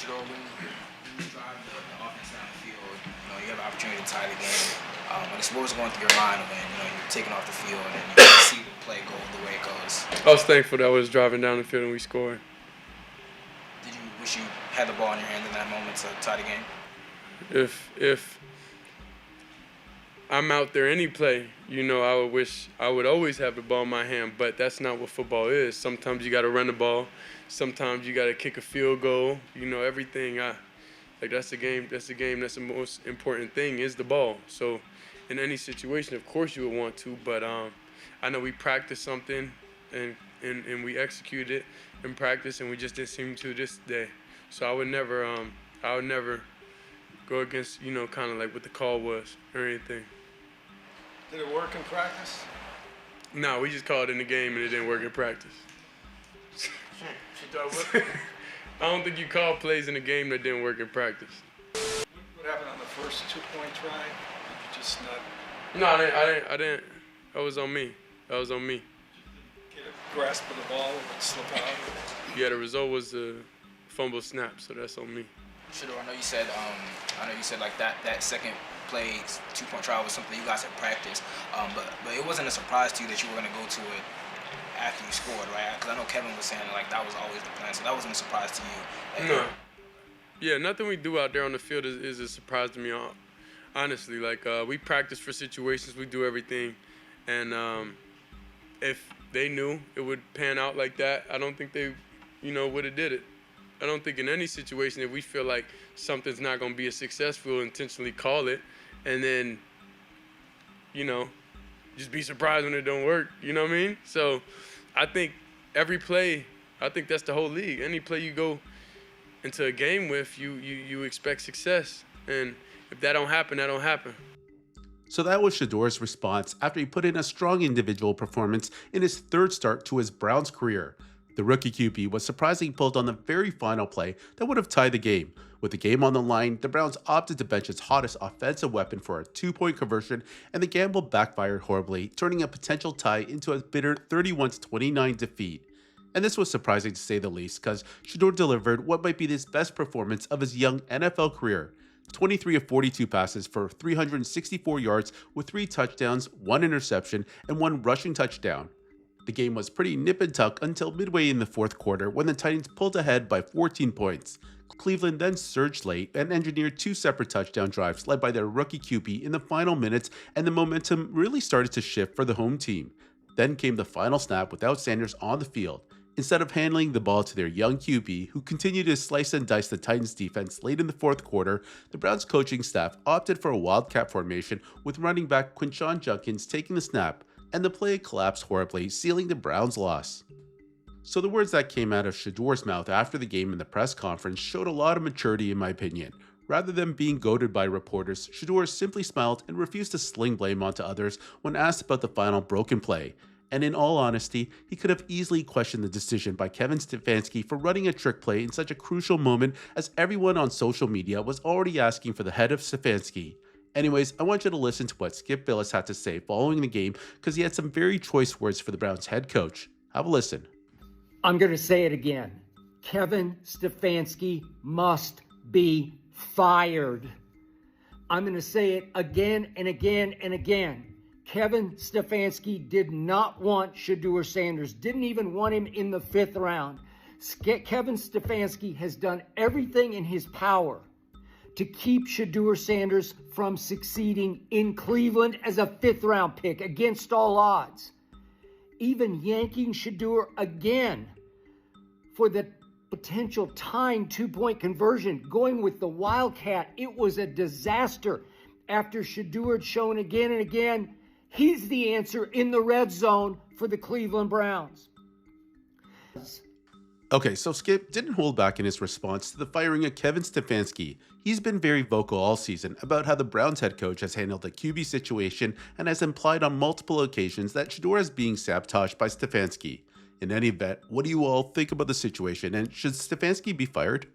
Shedeur, when you drive the offense down the field, you have an opportunity to tie the game. What was going through your mind when you're taking off the field and you see the play go the way it goes? I was thankful that I was driving down the field and we scored. Did you wish you had the ball in your hand in that moment to tie the game? If I'm out there any play, I would wish I would always have the ball in my hand, but that's not what football is. Sometimes you got to run the ball. Sometimes you got to kick a field goal. Everything. That's the game. That's the most important thing is the ball. So in any situation, of course you would want to, but I know we practiced something and we executed it in practice, and we just didn't seem to this day. So I would never go against, kind of like what the call was or anything. Did it work in practice? No, we just called it in the game and it didn't work in practice. I don't think you call plays in a game that didn't work in practice. What happened on the first 2-point try? Did you just not? No, I didn't. That was on me. Get a grasp of the ball and it slip out? Yeah, the result was a fumble snap, so that's on me. Shedeur, I know you said like that second play 2-point try was something you guys had practiced, but it wasn't a surprise to you that you were going to go to it after you scored, right? Because I know Kevin was saying like that was always the plan, so that wasn't a surprise to you. No. Yeah, nothing we do out there on the field is a surprise to me. Honestly, we practice for situations, we do everything, and if they knew it would pan out like that, I don't think they, would have did it. I don't think in any situation if we feel like something's not going to be a success, we'll intentionally call it, and then, just be surprised when it don't work. You know what I mean? So I think every play, I think that's the whole league. Any play you go into a game with, you expect success. And if that don't happen, that don't happen. So that was Shedeur's response after he put in a strong individual performance in his third start to his Browns career. The rookie QB was surprisingly pulled on the very final play that would have tied the game. With the game on the line, the Browns opted to bench its hottest offensive weapon for a 2-point conversion, and the gamble backfired horribly, turning a potential tie into a bitter 31-29 defeat. And this was surprising to say the least, because Shedeur delivered what might be his best performance of his young NFL career. 23 of 42 passes for 364 yards with 3 touchdowns, 1 interception, and 1 rushing touchdown. The game was pretty nip and tuck until midway in the fourth quarter when the Titans pulled ahead by 14 points. Cleveland then surged late and engineered 2 separate touchdown drives led by their rookie QB in the final minutes, and the momentum really started to shift for the home team. Then came the final snap without Sanders on the field. Instead of handling the ball to their young QB, who continued to slice and dice the Titans defense late in the fourth quarter, the Browns coaching staff opted for a wildcat formation with running back Quinshon Judkins taking the snap, and the play collapsed horribly, sealing the Browns' loss. So the words that came out of Shedeur's mouth after the game in the press conference showed a lot of maturity in my opinion. Rather than being goaded by reporters, Shedeur simply smiled and refused to sling blame onto others when asked about the final broken play. And in all honesty, he could have easily questioned the decision by Kevin Stefanski for running a trick play in such a crucial moment, as everyone on social media was already asking for the head of Stefanski. Anyways, I want you to listen to what Skip Bayless had to say following the game, because he had some very choice words for the Browns head coach. Have a listen. I'm going to say it again. Kevin Stefanski must be fired. I'm going to say it again and again and again. Kevin Stefanski did not want Shedeur Sanders, didn't even want him in the 5th round. Kevin Stefanski has done everything in his power to keep Shedeur Sanders from succeeding in Cleveland as a 5th round pick against all odds. Even yanking Shedeur again for the potential tying 2-point conversion, going with the Wildcat. It was a disaster after Shedeur had shown again and again he's the answer in the red zone for the Cleveland Browns. Okay, so Skip didn't hold back in his response to the firing of Kevin Stefanski. He's been very vocal all season about how the Browns head coach has handled the QB situation and has implied on multiple occasions that Shedeur is being sabotaged by Stefanski. In any event, what do you all think about the situation, and should Stefanski be fired?